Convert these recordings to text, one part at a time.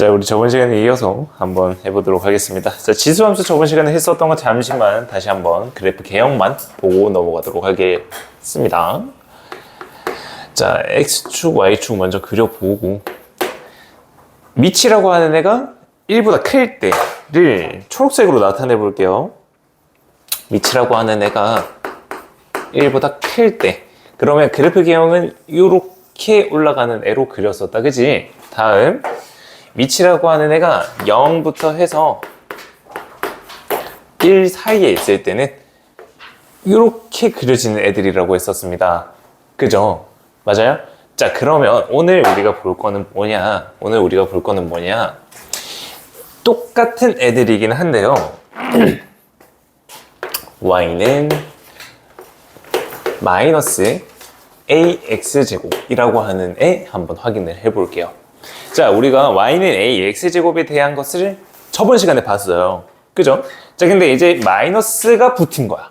자, 우리 저번 시간에 이어서 한번 해보도록 하겠습니다. 자, 지수함수 저번 시간에 했었던 거 잠시만 다시 한번 그래프 개형만 보고 넘어가도록 하겠습니다. 자, X축, Y축 먼저 그려보고, 밑이라고 하는 애가 1보다 클 때를 초록색으로 나타내 볼게요. 밑이라고 하는 애가 1보다 클 때. 그러면 그래프 개형은 이렇게 올라가는 애로 그렸었다, 그지? 다음, 밑이라고 하는 애가 0부터 해서 1 사이에 있을 때는 이렇게 그려지는 애들이라고 했었습니다. 그죠? 맞아요? 자, 그러면 오늘 우리가 볼 거는 뭐냐? 똑같은 애들이긴 한데요. y는 마이너스 ax제곱이라고 하는 애 한번 확인을 해볼게요. 자, 우리가 y는 ax제곱에 대한 것을 저번 시간에 봤어요. 그죠? 자, 근데 이제 마이너스가 붙은 거야.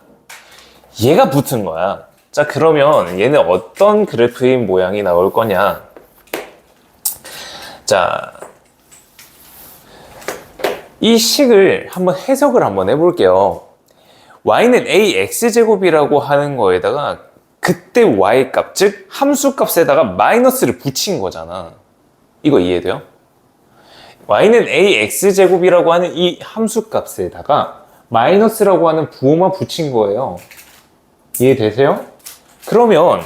얘가 붙은 거야. 자, 그러면 얘는 어떤 그래프의 모양이 나올 거냐? 자, 이 식을 한번 해석을 한번 해볼게요. y는 ax제곱이라고 하는 거에다가 그때 y값, 즉 함수값에다가 마이너스를 붙인 거잖아. 이거 이해돼요? y는 ax제곱이라고 하는 이 함수값에다가 마이너스라고 하는 부호만 붙인 거예요. 이해되세요? 그러면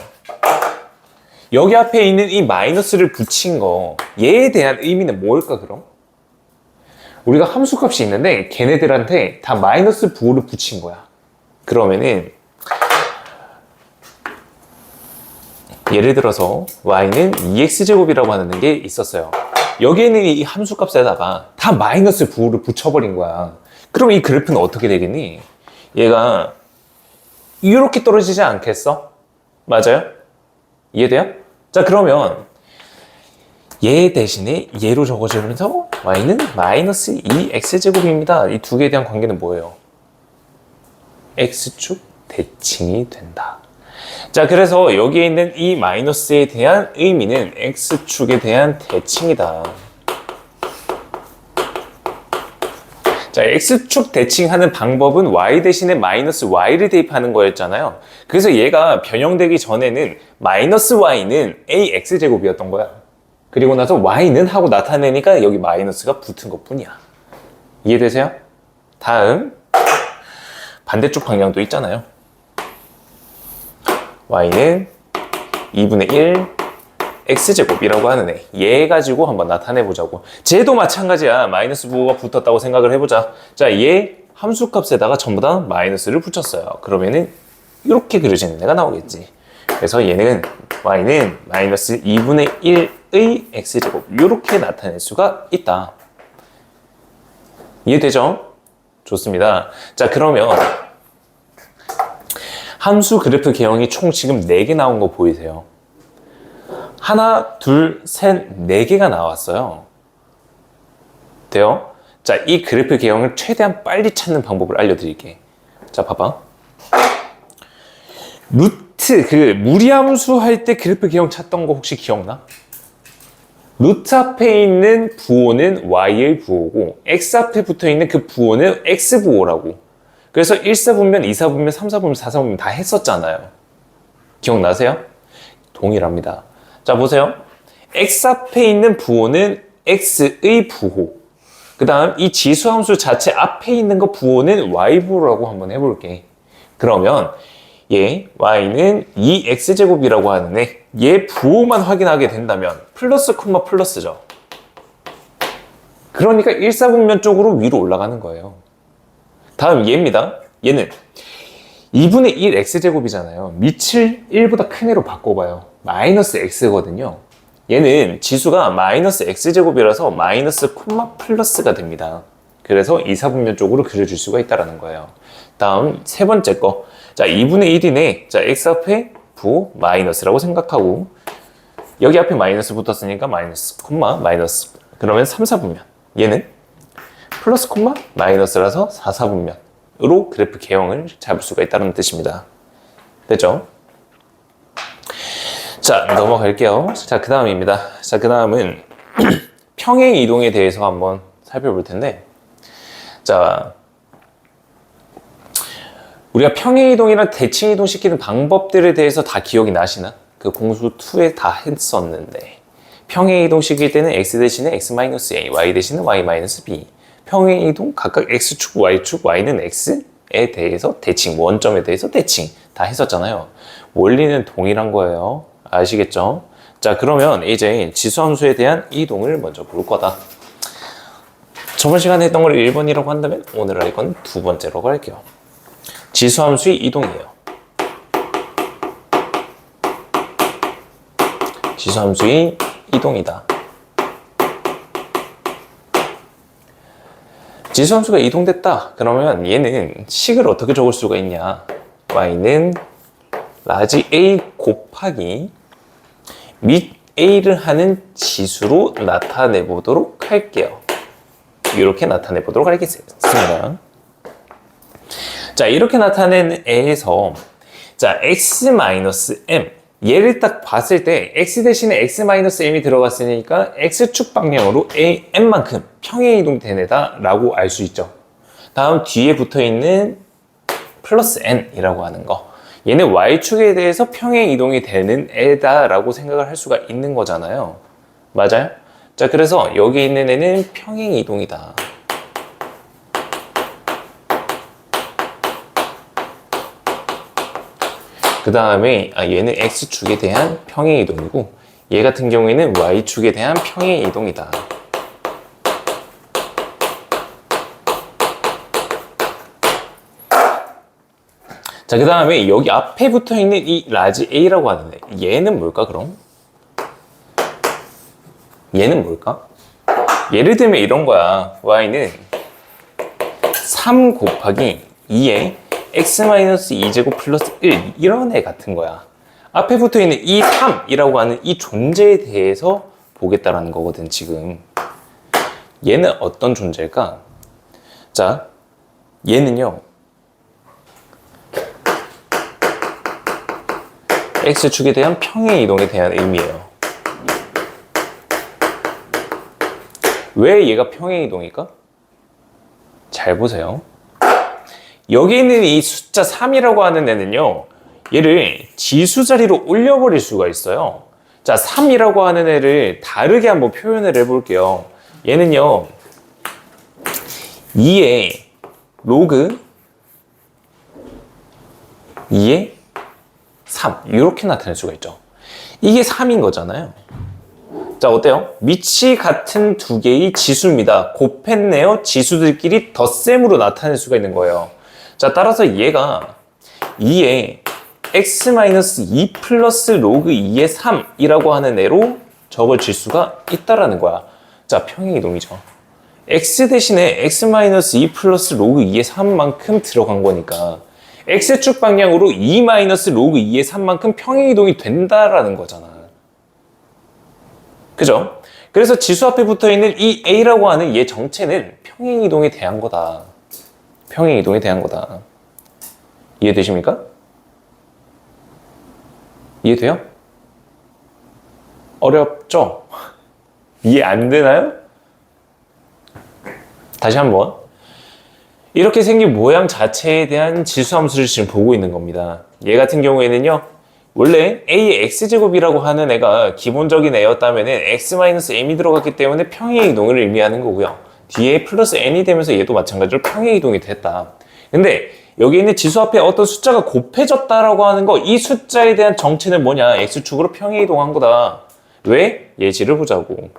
여기 앞에 있는 이 마이너스를 붙인 거, 얘에 대한 의미는 뭘까 그럼? 우리가 함수값이 있는데 걔네들한테 다 마이너스 부호를 붙인 거야. 그러면은 예를 들어서 y는 2x제곱이라고 하는 게 있었어요. 여기에는 이 함수값에다가 다 마이너스 부호를 붙여버린 거야. 그럼 이 그래프는 어떻게 되겠니? 얘가 이렇게 떨어지지 않겠어? 맞아요? 이해돼요? 자, 그러면 얘 대신에 얘로 적어주면서 y는 마이너스 2x제곱입니다. 이 두 개에 대한 관계는 뭐예요? x축 대칭이 된다. 자, 그래서 여기에 있는 이 마이너스에 대한 의미는 x축에 대한 대칭이다. 자, x축 대칭하는 방법은 y 대신에 마이너스 y를 대입하는 거였잖아요. 그래서 얘가 변형되기 전에는 마이너스 y는 ax제곱이었던 거야. 그리고 나서 y는 하고 나타내니까 여기 마이너스가 붙은 것 뿐이야. 이해되세요? 다음, 반대쪽 방향도 있잖아요. y는 2분의 1 x제곱이라고 하는 애, 얘 가지고 한번 나타내 보자고. 쟤도 마찬가지야. 마이너스 부호가 붙었다고 생각을 해보자. 자, 얘 함수값에다가 전부 다 마이너스를 붙였어요. 그러면은 이렇게 그려지는 애가 나오겠지. 그래서 얘는 y는 마이너스 2분의 1의 x제곱, 이렇게 나타낼 수가 있다. 이해되죠? 좋습니다. 자, 그러면 함수 그래프 개형이 총 지금 4개 나온 거 보이세요? 하나, 둘, 셋, 4개가 나왔어요. 돼요? 자, 이 그래프 개형을 최대한 빨리 찾는 방법을 알려드릴게. 자, 봐봐. 루트, 무리함수 할 때 그래프 개형 찾던 거 혹시 기억나? 루트 앞에 있는 부호는 y의 부호고, x 앞에 붙어 있는 그 부호는 x 부호라고. 그래서 1사분면, 2사분면, 3사분면, 4사분면 다 했었잖아요. 기억나세요? 동일합니다. 자, 보세요. x 앞에 있는 부호는 x의 부호. 그 다음 이 지수함수 자체 앞에 있는 거 부호는 y부호라고 한번 해볼게. 그러면 얘 y는 2x제곱이라고 하는 얘 부호만 확인하게 된다면 플러스 콤마 플러스죠. 그러니까 1사분면 쪽으로 위로 올라가는 거예요. 다음 얘입니다. 얘는 2분의 1 x제곱이잖아요. 밑을 1보다 큰 애로 바꿔봐요. 마이너스 x거든요. 얘는 지수가 마이너스 x제곱이라서 마이너스 콤마 플러스가 됩니다. 그래서 2사분면 쪽으로 그려줄 수가 있다는 거예요. 다음 세 번째 거. 자, 2분의 1이네. 자, x 앞에 부호 마이너스라고 생각하고, 여기 앞에 마이너스 붙었으니까 마이너스 콤마 마이너스. 그러면 3사분면. 얘는 플러스 콤마 마이너스라서 4사분면으로 그래프 개형을 잡을 수가 있다는 뜻입니다. 됐죠? 자, 넘어갈게요. 자, 그 다음입니다. 자, 그 다음은 평행 이동에 대해서 한번 살펴볼 텐데, 자, 우리가 평행 이동이랑 대칭 이동 시키는 방법들에 대해서 다 기억이 나시나? 그 공수 2에 다 했었는데, 평행 이동 시킬 때는 x 대신에 x-a, y 대신에 y-b. 평행 이동 각각 x축, y축, y는 x에 대해서 대칭, 원점에 대해서 대칭 다 했었잖아요. 원리는 동일한 거예요. 아시겠죠? 자, 그러면 이제 지수함수에 대한 이동을 먼저 볼 거다. 저번 시간에 했던 걸 1번이라고 한다면 오늘 할 건 두 번째라고 할게요. 지수함수의 이동이에요. 지수함수의 이동이다. 지수함수가 이동됐다. 그러면 얘는 식을 어떻게 적을 수가 있냐? y는 라지 a 곱하기 밑 a를 하는 지수로 나타내 보도록 할게요. 이렇게 나타내 보도록 하겠습니다. 자, 이렇게 나타낸 애에서 자, x-m 얘를 딱 봤을 때 x 대신에 x-m이 들어갔으니까 x축 방향으로 m만큼 평행 이동된 애다 라고 알 수 있죠. 다음 뒤에 붙어있는 플러스 n이라고 하는 거, 얘는 y축에 대해서 평행 이동이 되는 애다 라고 생각을 할 수가 있는 거잖아요. 맞아요? 자, 그래서 여기 있는 애는 평행 이동이다. 그 다음에 얘는 x축에 대한 평행 이동이고, 얘 같은 경우에는 y축에 대한 평행 이동이다. 자, 그 다음에 여기 앞에 붙어 있는 이 라지 a라고 하는데, 얘는 뭘까 그럼? 얘는 뭘까? 예를 들면 이런 거야. y는 3 곱하기 2에 x-2제곱 플러스 1, 이런 애 같은 거야. 앞에 붙어 있는 이 3이라고 하는 이 존재에 대해서 보겠다라는 거거든, 지금. 얘는 어떤 존재일까? 자, 얘는요, x축에 대한 평행 이동에 대한 의미예요. 왜 얘가 평행 이동일까? 잘 보세요. 여기 있는 이 숫자 3이라고 하는 애는요, 얘를 지수 자리로 올려버릴 수가 있어요. 자, 3이라고 하는 애를 다르게 한번 표현을 해볼게요. 얘는요, 2의 로그 2의 3, 이렇게 나타낼 수가 있죠. 이게 3인 거잖아요. 자, 어때요? 밑이 같은 두 개의 지수입니다. 곱했네요. 지수들끼리 덧셈으로 나타낼 수가 있는 거예요. 자, 따라서 얘가 2의 x-2 플러스 로그 2의 3이라고 하는 애로 적어질 수가 있다라는 거야. 자, 평행 이동이죠. x 대신에 x-2 플러스 로그 2의 3만큼 들어간 거니까 x축 방향으로 2 마이너스 로그 2의 3만큼 평행 이동이 된다라는 거잖아. 그죠? 그래서 지수 앞에 붙어 있는 이 a라고 하는 얘 정체는 평행 이동에 대한 거다. 평행 이동에 대한 거다. 이해되십니까? 이해돼요? 어렵죠? 이해 안 되나요? 다시 한번. 이렇게 생긴 모양 자체에 대한 지수함수를 지금 보고 있는 겁니다. 얘 같은 경우에는요, 원래 a의 x제곱이라고 하는 애가 기본적인 애였다면 x-m이 들어갔기 때문에 평행 이동을 의미하는 거고요. 뒤에 플러스 n이 되면서 얘도 마찬가지로 평행 이동이 됐다. 근데 여기 있는 지수 앞에 어떤 숫자가 곱해졌다라고 하는 거, 이 숫자에 대한 정체는 뭐냐? x축으로 평행 이동한 거다. 왜? 예시를 보자고.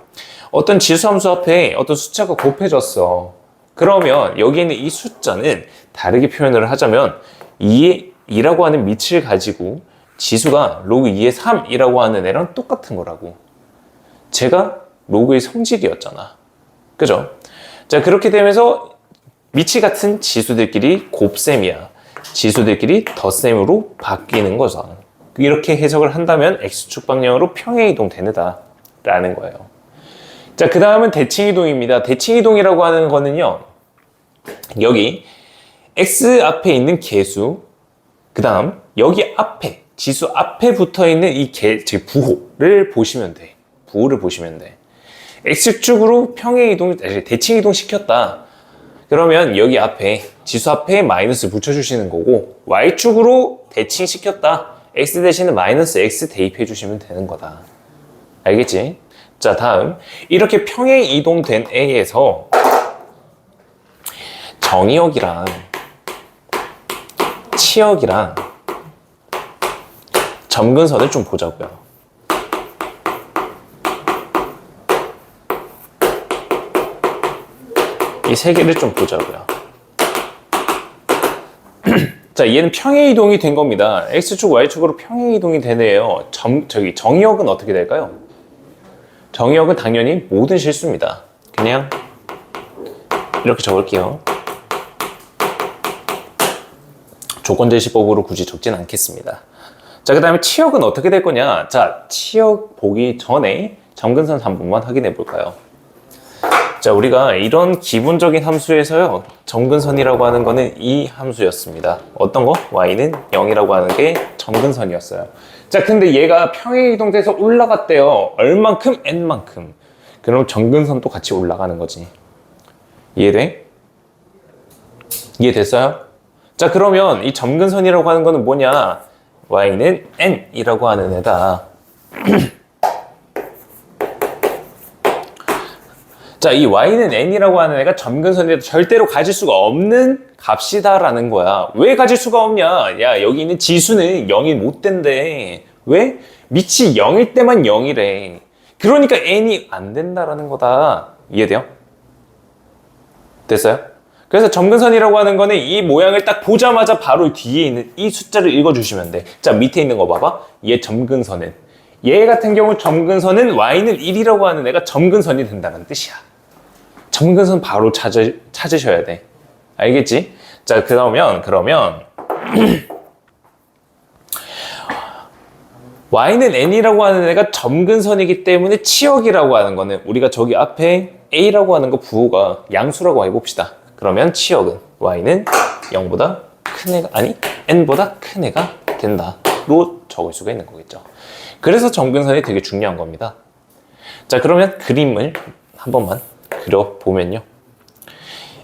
어떤 지수함수 앞에 어떤 숫자가 곱해졌어. 그러면 여기 있는 이 숫자는 다르게 표현을 하자면 2라고 하는 밑을 가지고 지수가 로그 2의 3이라고 하는 애랑 똑같은 거라고. 제가 로그의 성질이었잖아. 그죠? 자, 그렇게 되면서 밑이 같은 지수들끼리 곱셈이야. 지수들끼리 덧셈으로 바뀌는 거죠. 이렇게 해석을 한다면 x축 방향으로 평행 이동되는 라는 거예요. 자, 그 다음은 대칭 이동입니다. 대칭 이동이라고 하는 거는요, 여기 x 앞에 있는 개수, 그 다음 여기 앞에 지수 앞에 붙어 있는 이 부호를 보시면 돼. 부호를 보시면 돼. X축으로 대칭 이동 시켰다. 그러면 여기 앞에, 지수 앞에 마이너스 붙여주시는 거고, Y축으로 대칭 시켰다. X 대신에 마이너스 X 대입해 주시면 되는 거다. 알겠지? 자, 다음. 이렇게 평행 이동된 A에서 정의역이랑 치역이랑 점근선을 좀 보자고요. 이 세 개를 좀 보자고요. 자, 얘는 평행 이동이 된 겁니다. X축, Y축으로 평행 이동이 되네요. 정의역은 어떻게 될까요? 정의역은 당연히 모든 실수입니다. 그냥 이렇게 적을게요. 조건제시법으로 굳이 적진 않겠습니다. 자, 그 다음에 치역은 어떻게 될 거냐? 자, 치역 보기 전에 점근선 한 번만 확인해 볼까요? 자, 우리가 이런 기본적인 함수에서요, 점근선이라고 하는 거는 이 함수였습니다. 어떤 거? y는 0이라고 하는 게 점근선이었어요. 자, 근데 얘가 평행 이동돼서 올라갔대요. 얼만큼? n만큼. 그럼 점근선도 같이 올라가는 거지. 이해돼? 이해됐어요? 자, 그러면 이 점근선이라고 하는 거는 뭐냐? y는 n이라고 하는 애다. 자, 이 y는 n이라고 하는 애가 점근선에도 절대로 가질 수가 없는 값이다라는 거야. 왜 가질 수가 없냐? 야, 여기 있는 지수는 0이 못 된대. 왜? 밑이 0일 때만 0이래. 그러니까 n이 안 된다라는 거다. 이해돼요? 됐어요? 그래서 점근선이라고 하는 거는 이 모양을 딱 보자마자 바로 뒤에 있는 이 숫자를 읽어주시면 돼. 자, 밑에 있는 거 봐봐. 얘 점근선은. 얘 같은 경우 점근선은 y는 1이라고 하는 애가 점근선이 된다는 뜻이야. 점근선 바로 찾으셔야 돼. 알겠지? 자, 그러면 y는 n이라고 하는 애가 점근선이기 때문에 치역이라고 하는 거는 우리가 저기 앞에 a라고 하는 거 부호가 양수라고 해봅시다. 그러면 치역은 y는 0보다 큰 애가, 아니 n보다 큰 애가 된다로 적을 수가 있는 거겠죠. 그래서 점근선이 되게 중요한 겁니다. 자, 그러면 그림을 한 번만 그려보면요.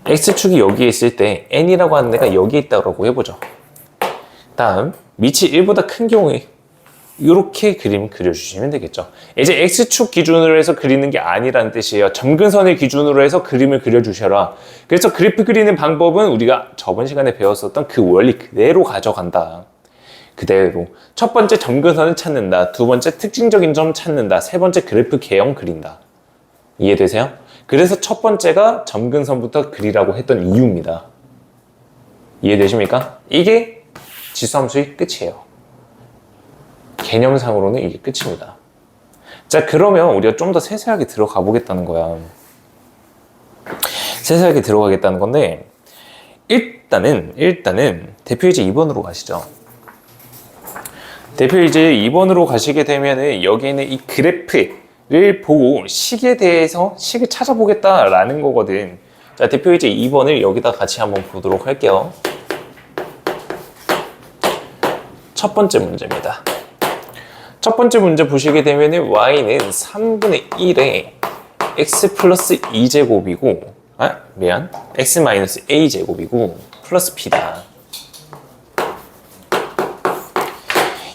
X축이 여기에 있을 때 n이라고 하는 애가 여기에 있다고 해보죠. 다음 밑이 1보다 큰 경우에 이렇게 그림 그려주시면 되겠죠. 이제 X축 기준으로 해서 그리는 게 아니라는 뜻이에요. 점근선을 기준으로 해서 그림을 그려주셔라. 그래서 그래프 그리는 방법은 우리가 저번 시간에 배웠었던 그 원리 그대로 가져간다. 그대로 첫 번째 점근선을 찾는다, 두 번째 특징적인 점 찾는다, 세 번째 그래프 개형 그린다. 이해되세요? 그래서 첫 번째가 점근선부터 그리라고 했던 이유입니다. 이해되십니까? 이게 지수함수의 끝이에요. 개념상으로는 이게 끝입니다. 자, 그러면 우리가 좀 더 세세하게 들어가 보겠다는 거야. 세세하게 들어가겠다는 건데, 일단은 대표이제 2번으로 가시죠. 대표이제 2번으로 가시게 되면은 여기 있는 이 그래프를 보고 식에 대해서 식을 찾아보겠다라는 거거든. 자, 대표이제 2번을 여기다 같이 한번 보도록 할게요. 첫 번째 문제입니다. 첫 번째 문제 보시게 되면은 y는 3분의 1에 x 플러스 2제곱이고, x 마이너스 a제곱이고 플러스 b다.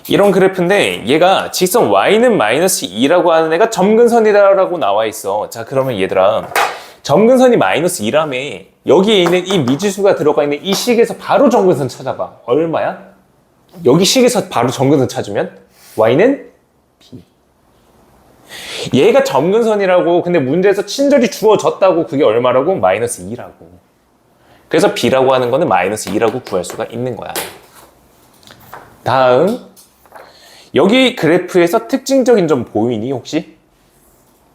이런 그래프인데 얘가 직선 y는 마이너스 2라고 하는 애가 점근선이다라고 나와 있어. 자, 그러면 얘들아, 점근선이 마이너스 2라며 여기에 있는 이 미지수가 들어가 있는 이 식에서 바로 점근선 찾아봐. 얼마야? 여기 식에서 바로 점근선 찾으면 y는 b. 얘가 점근선이라고, 근데 문제에서 친절히 주어졌다고. 그게 얼마라고? 마이너스 2라고. 그래서 b라고 하는 거는 마이너스 2라고 구할 수가 있는 거야. 다음, 여기 그래프에서 특징적인 점 보이니 혹시?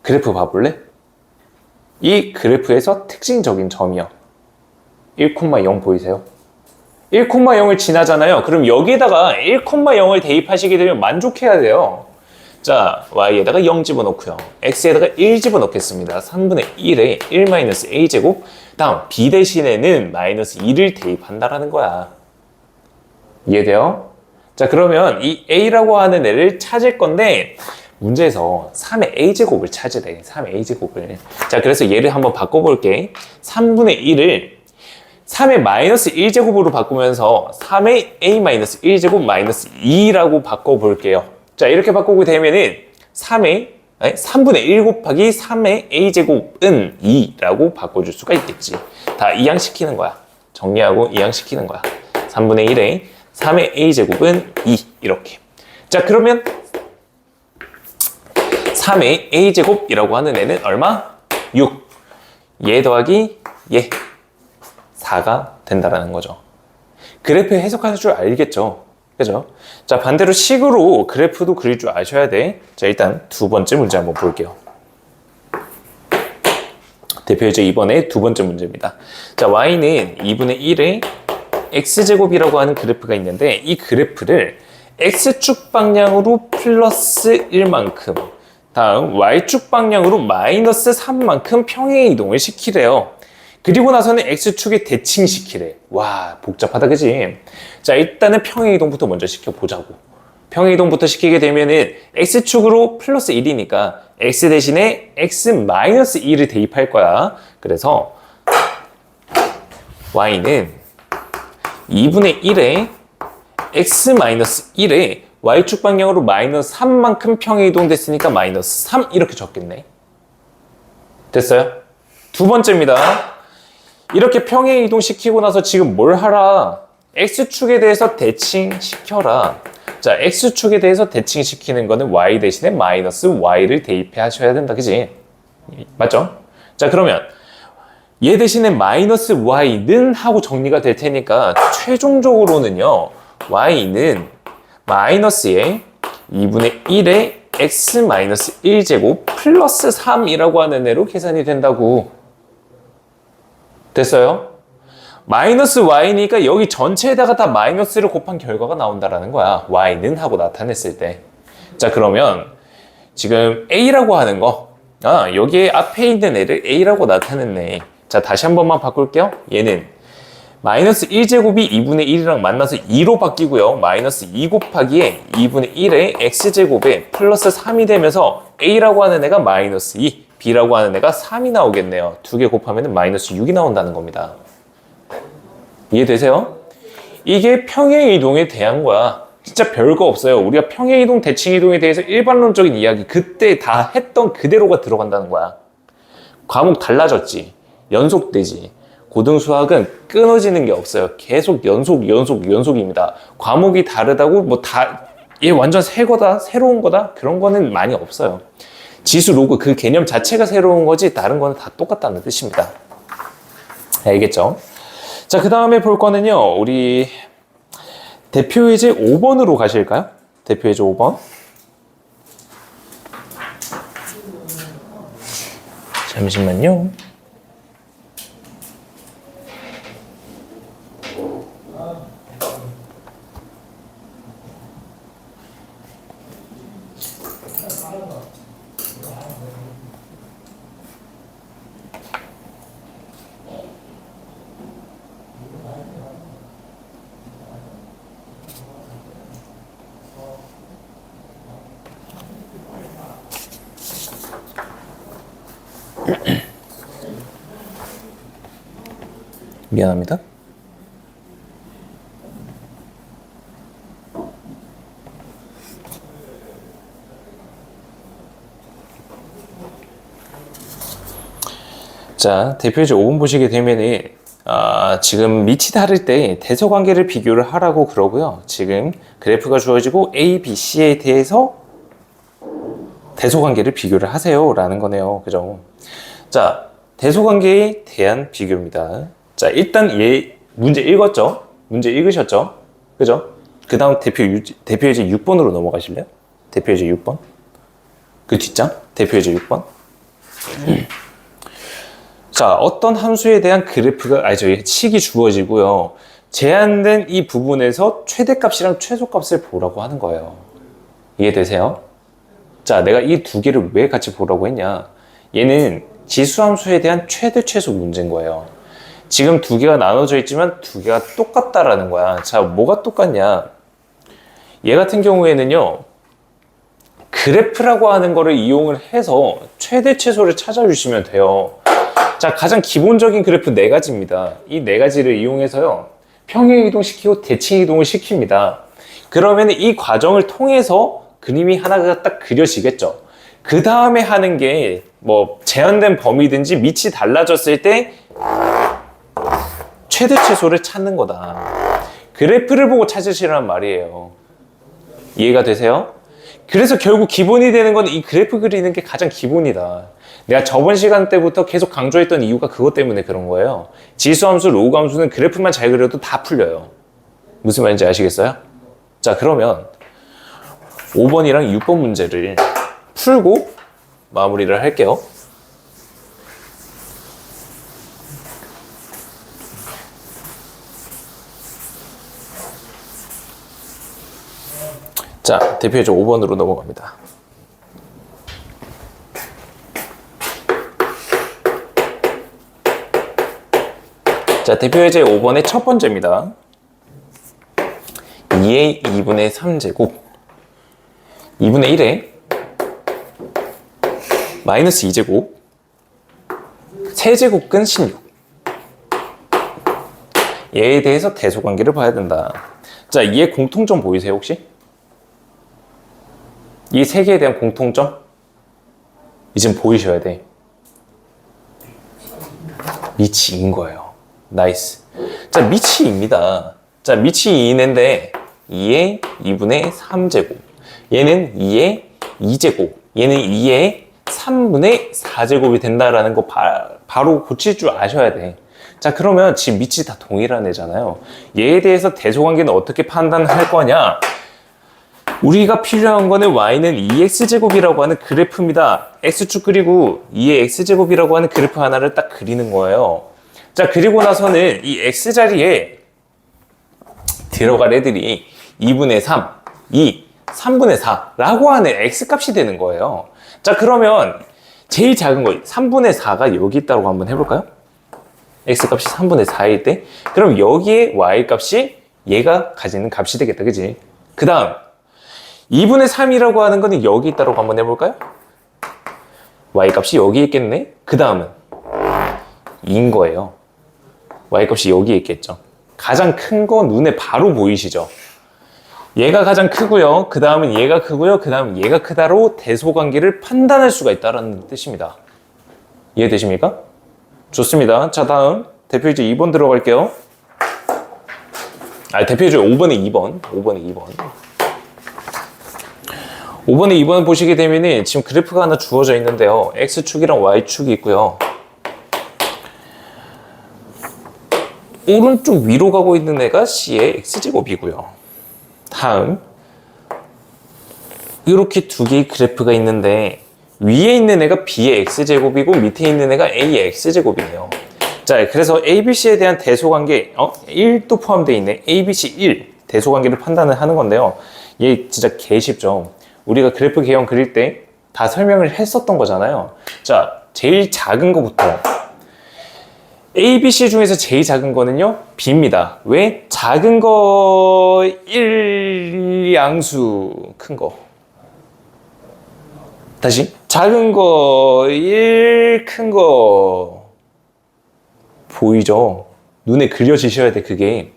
그래프 봐볼래? 이 그래프에서 특징적인 점이요. 1,0 보이세요? 1,0을 지나잖아요. 그럼 여기에다가 1,0을 대입하시게 되면 만족해야 돼요. 자, y에다가 0 집어넣고요. x에다가 1 집어넣겠습니다. 3분의 1에 1-a제곱. 다음 b 대신에는 마이너스 2를 대입한다라는 거야. 이해돼요? 자, 그러면 이 a라고 하는 애를 찾을 건데 문제에서 3의 a제곱을 찾으래. 3의 a제곱을. 자, 그래서 얘를 한번 바꿔볼게. 3분의 1을 3의 마이너스 1제곱으로 바꾸면서 3의 a 마이너스 1제곱 마이너스 2라고 바꿔볼게요. 자, 이렇게 바꾸게 되면은 3분의 1 곱하기 3의 a제곱은 2라고 바꿔줄 수가 있겠지. 다 이항시키는 거야. 정리하고 이항시키는 거야. 3분의 1에 3의 a제곱은 2 이렇게. 자, 그러면 3의 a제곱이라고 하는 애는 얼마? 6. 얘 더하기 얘 4가 된다라는 거죠. 그래프 해석하실 줄 알겠죠? 그죠? 자, 반대로 식으로 그래프도 그릴 줄 아셔야 돼. 자, 일단 두 번째 문제 한번 볼게요. 대표이제 이번에 두 번째 문제입니다. 자, y는 2분의 1의 x제곱이라고 하는 그래프가 있는데 이 그래프를 x축 방향으로 플러스 1만큼 다음 y축 방향으로 마이너스 3만큼 평행 이동을 시키래요. 그리고 나서는 x축에 대칭시키래. 와, 복잡하다, 그지? 자, 일단은 평행 이동부터 먼저 시켜보자고. 평행 이동부터 시키게 되면은 x축으로 플러스 1이니까 x 대신에 x 마이너스 2를 대입할 거야. 그래서 y는 2분의 1에 x 마이너스 1에 y축 방향으로 마이너스 3만큼 평행 이동됐으니까 마이너스 3 이렇게 적겠네. 됐어요? 두 번째입니다. 이렇게 평행 이동시키고 나서 지금 뭘 하라? x축에 대해서 대칭시켜라. 자, x축에 대해서 대칭시키는 거는 y 대신에 마이너스 y를 대입해 하셔야 된다, 그지? 맞죠? 자, 그러면 얘 대신에 마이너스 y는 하고 정리가 될 테니까 최종적으로는요, y는 마이너스에 2분의 1의 x 마이너스 1제곱 플러스 3이라고 하는 애로 계산이 된다고. 됐어요? 마이너스 y니까 여기 전체에다가 다 마이너스를 곱한 결과가 나온다라는 거야. y는 하고 나타냈을 때. 자, 그러면 지금 a라고 하는 거, 여기에 앞에 있는 애를 a라고 나타냈네. 자, 다시 한 번만 바꿀게요. 얘는 마이너스 1제곱이 2분의 1이랑 만나서 2로 바뀌고요. 마이너스 2 곱하기에 2분의 1의 x제곱에 플러스 3이 되면서 a라고 하는 애가 마이너스 2, b라고 하는 애가 3이 나오겠네요. 두 개 곱하면 마이너스 6이 나온다는 겁니다. 이해되세요? 이게 평행이동에 대한 거야. 진짜 별거 없어요. 우리가 평행이동, 대칭이동에 대해서 일반론적인 이야기 그때 다 했던 그대로가 들어간다는 거야. 과목 달라졌지. 연속되지. 고등수학은 끊어지는 게 없어요. 계속 연속입니다. 과목이 다르다고 얘 완전 새 거다, 새로운 거다? 그런 거는 많이 없어요. 지수 로그 그 개념 자체가 새로운 거지 다른 거는 다 똑같다는 뜻입니다. 알겠죠? 자, 그 다음에 볼 거는요, 우리 대표 예제 5번으로 가실까요? 대표 예제 5번. 잠시만요. 미안합니다. 자, 대표이제 5번 보시게 되면은 지금 밑이 다를 때 대소관계를 비교를 하라고 그러고요. 지금 그래프가 주어지고 A, B, C에 대해서 대소관계를 비교를 하세요 라는 거네요. 그죠? 자, 대소관계에 대한 비교입니다. 자, 일단 얘 문제 읽었죠? 문제 읽으셨죠? 그죠? 그 다음 대표예제 6번으로 넘어가실래요? 대표예제 6번. 그 뒷장? 대표예제 6번. 자, 어떤 함수에 대한 그래프가, 식이 주어지고요. 제한된 이 부분에서 최대값이랑 최소값을 보라고 하는 거예요. 이해되세요? 자, 내가 이 두 개를 왜 같이 보라고 했냐? 얘는 지수함수에 대한 최대 최소 문제인 거예요. 지금 두 개가 나눠져 있지만 두 개가 똑같다라는 거야. 자, 뭐가 똑같냐? 얘 같은 경우에는요, 그래프라고 하는 거를 이용을 해서 최대 최소를 찾아주시면 돼요. 자, 가장 기본적인 그래프 4가지입니다. 이 4가지를 이용해서요, 평행 이동시키고 대칭 이동을 시킵니다. 그러면 이 과정을 통해서 그림이 하나가 딱 그려지겠죠. 그 다음에 하는 게 뭐 제한된 범위든지 밑이 달라졌을 때 최대 최소를 찾는 거다. 그래프를 보고 찾으시란 말이에요. 이해가 되세요? 그래서 결국 기본이 되는 건 이 그래프 그리는 게 가장 기본이다. 내가 저번 시간 때부터 계속 강조했던 이유가 그것 때문에 그런 거예요. 지수함수, 로그함수는 그래프만 잘 그려도 다 풀려요. 무슨 말인지 아시겠어요? 자, 그러면 5번이랑 6번 문제를 풀고 마무리를 할게요. 자, 대표예제 5번으로 넘어갑니다. 자, 대표예제 5번의 첫 번째입니다. 2의 2분의 3제곱 2분의 1에 마이너스 2제곱 세제곱근 16. 얘에 대해서 대소관계를 봐야 된다. 자, 얘 공통점 보이세요 혹시? 이 세 개에 대한 공통점? 이젠 보이셔야 돼. 밑이 2인 거예요. 나이스. 자, 밑이 2입니다. 자, 밑이 2인데 2의 2분의 3제곱. 얘는 2의 2제곱. 얘는 2의 3분의 4제곱이 된다라는 거 바로 고칠 줄 아셔야 돼. 자, 그러면 지금 밑이 다 동일한 애잖아요. 얘에 대해서 대소관계는 어떻게 판단할 거냐? 우리가 필요한 거는 y는 2x제곱이라고 하는 그래프입니다. x축 그리고 2의 x제곱이라고 하는 그래프 하나를 딱 그리는 거예요. 자, 그리고 나서는 이 x자리에 들어갈 애들이 2분의 3, 2, 3분의 4라고 하는 x값이 되는 거예요. 자, 그러면 제일 작은 거 3분의 4가 여기 있다고 한번 해볼까요? x값이 3분의 4일 때 그럼 여기에 y값이 얘가 가지는 값이 되겠다, 그지? 그 다음 2분의 3이라고 하는 거는 여기 있다고 한번 해볼까요? y값이 여기 있겠네? 그 다음은 2인 거예요. y값이 여기 있겠죠. 가장 큰 거 눈에 바로 보이시죠? 얘가 가장 크고요. 그 다음은 얘가 크고요. 그 다음은 얘가 크다로 대소관계를 판단할 수가 있다는 뜻입니다. 이해되십니까? 좋습니다. 자, 다음 대표예제 2번 들어갈게요. 대표예제 5번에 2번. 5번에 2번. 5번에 2번 보시게 되면은 지금 그래프가 하나 주어져 있는데요. X축이랑 Y축이 있고요. 오른쪽 위로 가고 있는 애가 C의 X제곱이고요. 다음 이렇게 두 개의 그래프가 있는데 위에 있는 애가 B의 X제곱이고 밑에 있는 애가 A의 X제곱이에요. 자, 그래서 ABC에 대한 대소관계 1도 포함되어 있네. ABC 1 대소관계를 판단을 하는 건데요. 얘 진짜 개 쉽죠. 우리가 그래프 개형 그릴 때 다 설명을 했었던 거잖아요. 자, 제일 작은 거부터 ABC 중에서 제일 작은 거는요 B입니다. 왜? 작은 거 1양수, 큰 거. 다시 작은 거 1, 큰 거 보이죠? 눈에 그려지셔야 돼. 그게.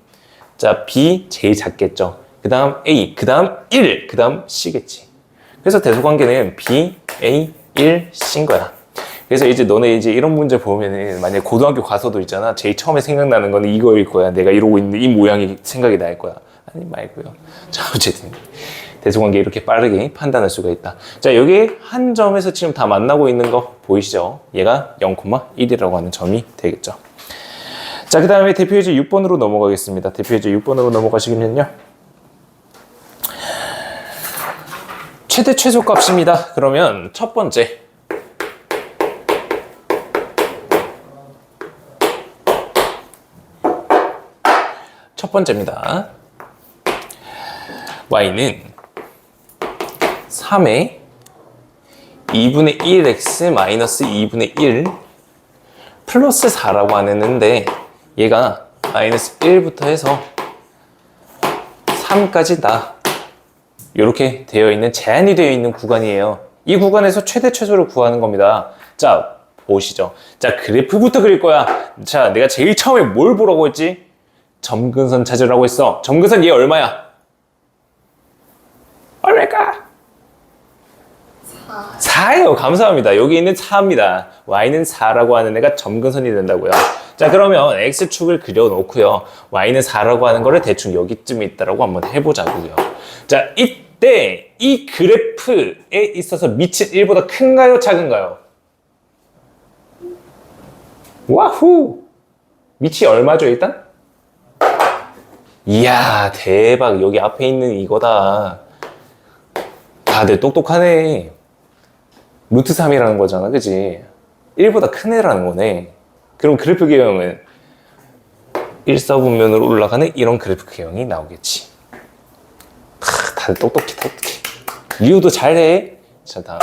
자, B 제일 작겠죠. 그 다음 A, 그 다음 1, 그 다음 C겠지. 그래서 대소관계는 B, A, 1, C인 거야. 그래서 이제 너네 이제 이런 문제 보면은 만약에 고등학교 가서도 있잖아. 제일 처음에 생각나는 거는 이거일 거야. 내가 이러고 있는 이 모양이 생각이 날 거야. 아니 말고요. 자, 어쨌든 대소관계 이렇게 빠르게 판단할 수가 있다. 자, 여기 한 점에서 지금 다 만나고 있는 거 보이시죠? 얘가 0,1이라고 하는 점이 되겠죠. 자, 그 다음에 대표예제 6번으로 넘어가겠습니다. 대표예제 6번으로 넘어가시면요. 최대 최소 값입니다. 그러면 첫 번째. 첫 번째입니다. y는 3의 2분의 1x 마이너스 2분의 1 플러스 4라고 하는데 얘가 마이너스 1부터 해서 3까지 다 이렇게 되어 있는 제한이 되어 있는 구간이에요. 이 구간에서 최대 최소를 구하는 겁니다. 자, 보시죠. 자, 그래프부터 그릴 거야. 자, 내가 제일 처음에 뭘 보라고 했지? 점근선 찾으라고 했어. 점근선 얘 얼마야? 얼마일까? 4예요. 감사합니다. 여기 있는 4입니다. y는 4라고 하는 애가 점근선이 된다고요. 자, 그러면 x축을 그려놓고요. y는 4라고 하는 거를 대충 여기쯤에 있다라고 한번 해보자고요. 자, 이때 이 그래프에 있어서 밑이 1보다 큰가요? 작은가요? 와후! 밑이 얼마죠, 일단? 이야, 대박. 여기 앞에 있는 이거다. 다들 똑똑하네. 루트 3이라는 거잖아, 그지? 1보다 큰 애라는 거네. 그럼 그래프 개형은 일사분면으로 올라가는 이런 그래프 개형이 나오겠지. 다들 똑똑해. 리우도 잘해. 자, 다음.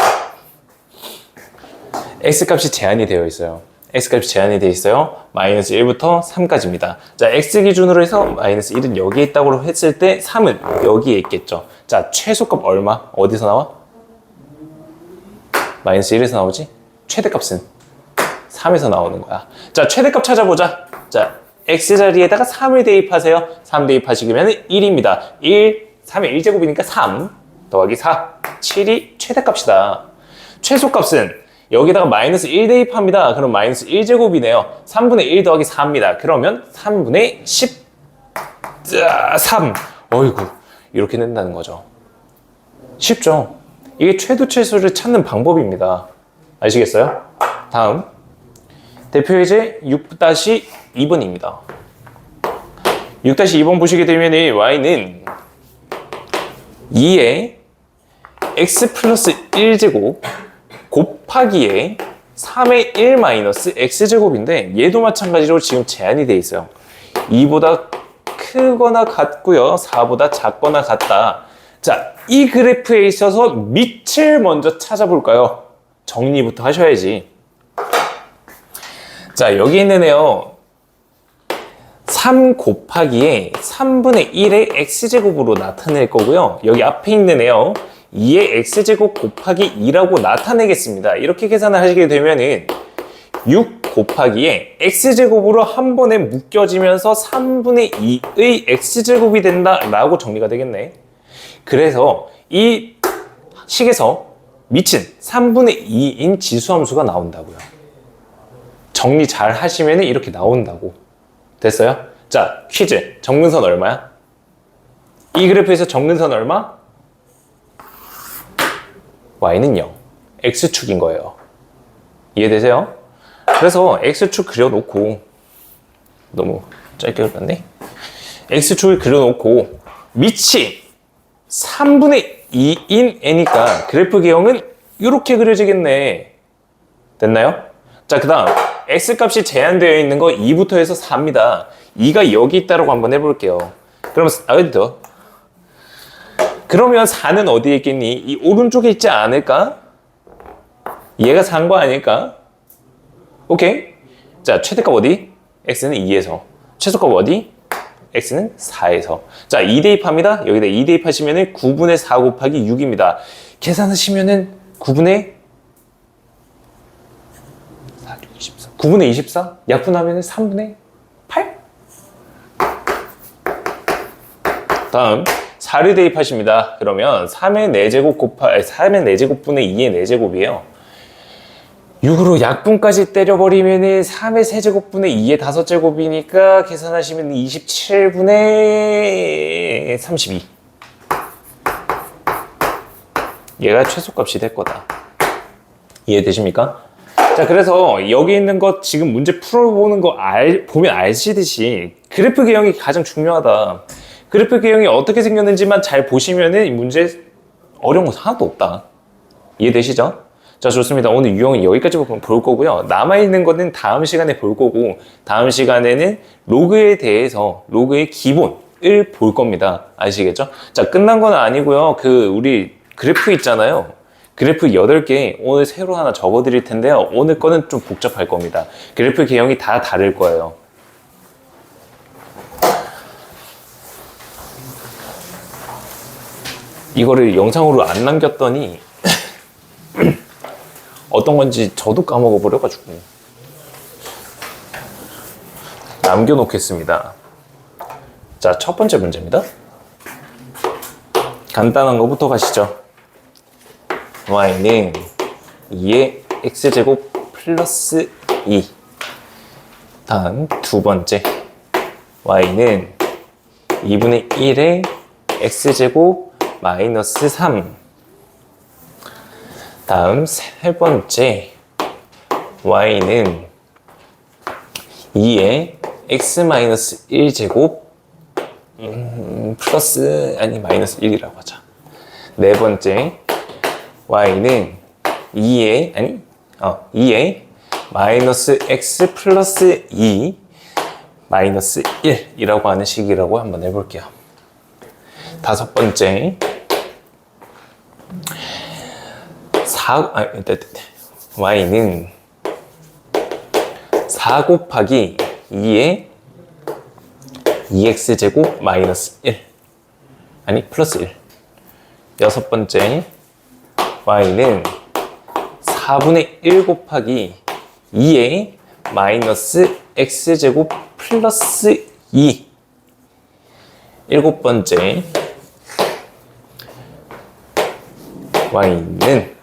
x값이 제한이 되어 있어요. x값이 제한이 되어 있어요. 마이너스 1부터 3까지입니다. 자, x 기준으로 해서 마이너스 1은 여기에 있다고 했을 때 3은 여기에 있겠죠. 자, 최소값 얼마? 어디서 나와? 마이너스 1에서 나오지? 최대값은 3에서 나오는 거야. 자, 최대값 찾아보자. 자, x 자리에다가 3을 대입하세요. 3 대입하시면 1입니다. 3의 1제곱이니까 3 더하기 4, 7이 최대값이다. 최소값은 여기다가 마이너스 1 대입합니다. 그럼 마이너스 1제곱이네요. 3분의 1 더하기 4입니다. 그러면 3분의 13. 어이구, 이렇게 된다는 거죠. 쉽죠? 이게 최도 최소를 찾는 방법입니다. 아시겠어요? 다음. 대표 예제 6-2번입니다. 6-2번 보시게 되면 y는 2에 x 플러스 1제곱 곱하기에 3의 1 마이너스 x제곱인데 얘도 마찬가지로 지금 제한이 돼 있어요. 2보다 크거나 같고요. 4보다 작거나 같다. 자, 이 그래프에 있어서 밑을 먼저 찾아볼까요? 정리부터 하셔야지. 자, 여기 있는 애요. 3 곱하기에 3분의 1의 x제곱으로 나타낼 거고요. 여기 앞에 있는 애요. 2의 x제곱 곱하기 2라고 나타내겠습니다. 이렇게 계산을 하시게 되면은 6 곱하기에 x제곱으로 한 번에 묶여지면서 3분의 2의 x제곱이 된다라고 정리가 되겠네. 그래서 이 식에서 밑은 3분의 2인 지수함수가 나온다고요. 정리 잘 하시면 이렇게 나온다고. 됐어요? 자, 퀴즈. 정근선 얼마야? 이 그래프에서 정근선 얼마? y는 0. x축인 거예요. 이해되세요? 그래서 x축 그려놓고, 너무 짧게 그렸네? x축을 그려놓고 밑이 3분의 2인 애니까 그래프 개형은 이렇게 그려지겠네. 됐나요? 자, 그 다음 x값이 제한되어 있는 거 2부터 해서 4입니다. 2가 여기 있다라고 한번 해볼게요. 그러면 어디죠? 그러면 4는 어디에 있겠니? 이 오른쪽에 있지 않을까? 얘가 4인 거 아닐까? 오케이. 자, 최대값 어디? x는 2에서. 최소값 어디? x는 4에서. 자, 2 대입합니다. 여기다 2 대입하시면 9분의 4 곱하기 6입니다. 계산하시면 9분의 24. 9분의 24? 약분하면 3분의 8? 다음 4를 대입하십니다. 그러면 3의 4제곱 3의 4제곱분의 2의 4제곱이에요. 6으로 약분까지 때려버리면 3의 세제곱분의 2의 5제곱이니까 계산하시면 27분의 32. 얘가 최소값이 될 거다. 이해되십니까? 자, 그래서 여기 있는 것 지금 문제 풀어보는 거 보면 아시듯이 그래프 개형이 가장 중요하다. 그래프 개형이 어떻게 생겼는지만 잘 보시면 이 문제 어려운 거 하나도 없다. 이해되시죠? 자, 좋습니다. 오늘 유형은 여기까지 볼 거고요. 남아있는 거는 다음 시간에 볼 거고, 다음 시간에는 로그에 대해서, 로그의 기본을 볼 겁니다. 아시겠죠? 자, 끝난 건 아니고요. 우리 그래프 있잖아요. 그래프 8개 오늘 새로 하나 적어 드릴 텐데요. 오늘 거는 좀 복잡할 겁니다. 그래프 개형이 다 다를 거예요. 이거를 영상으로 안 남겼더니 어떤 건지 저도 까먹어 버려가지고 남겨놓겠습니다. 자, 첫 번째 문제입니다. 간단한 거부터 가시죠. y는 2의 x제곱 플러스 2. 다음 두 번째, y는 2분의 1의 x제곱 마이너스 3. 다음 세 번째, y는 2의 x 마이너스 1제곱 플러스 마이너스 1이라고 하자. 네 번째, y는 2의 마이너스 x 플러스 2 마이너스 1이라고 하는 식이라고 한번 해볼게요. 다섯 번째, y는 4 곱하기 2의 2x제곱 마이너스 1 플러스 1. 여섯 번째, y는 4분의 1 곱하기 2의 마이너스 x제곱 플러스 2. 일곱 번째, y는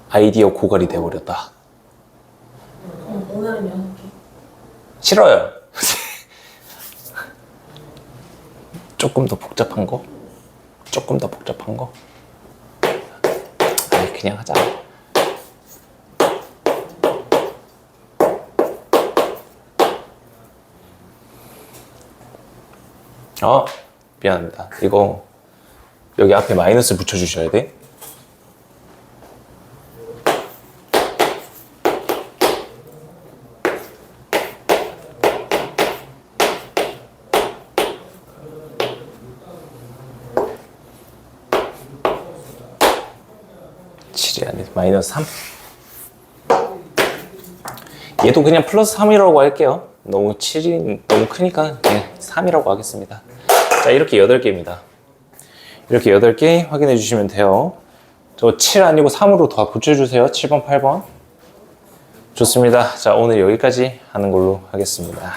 아이디어 고갈이 되어버렸다. 오늘은 6개. 싫어요. 조금 더 복잡한 거? 아니, 그냥 하자. 미안합니다. 이거 여기 앞에 마이너스 붙여주셔야 돼. 마이너스 3. 얘도 그냥 플러스 3이라고 할게요. 너무 7이 너무 크니까 그냥 3이라고 하겠습니다. 자, 이렇게 8개입니다. 이렇게 8개 확인해 주시면 돼요. 저 7 아니고 3으로 더 붙여주세요. 7번, 8번. 좋습니다. 자, 오늘 여기까지 하는 걸로 하겠습니다.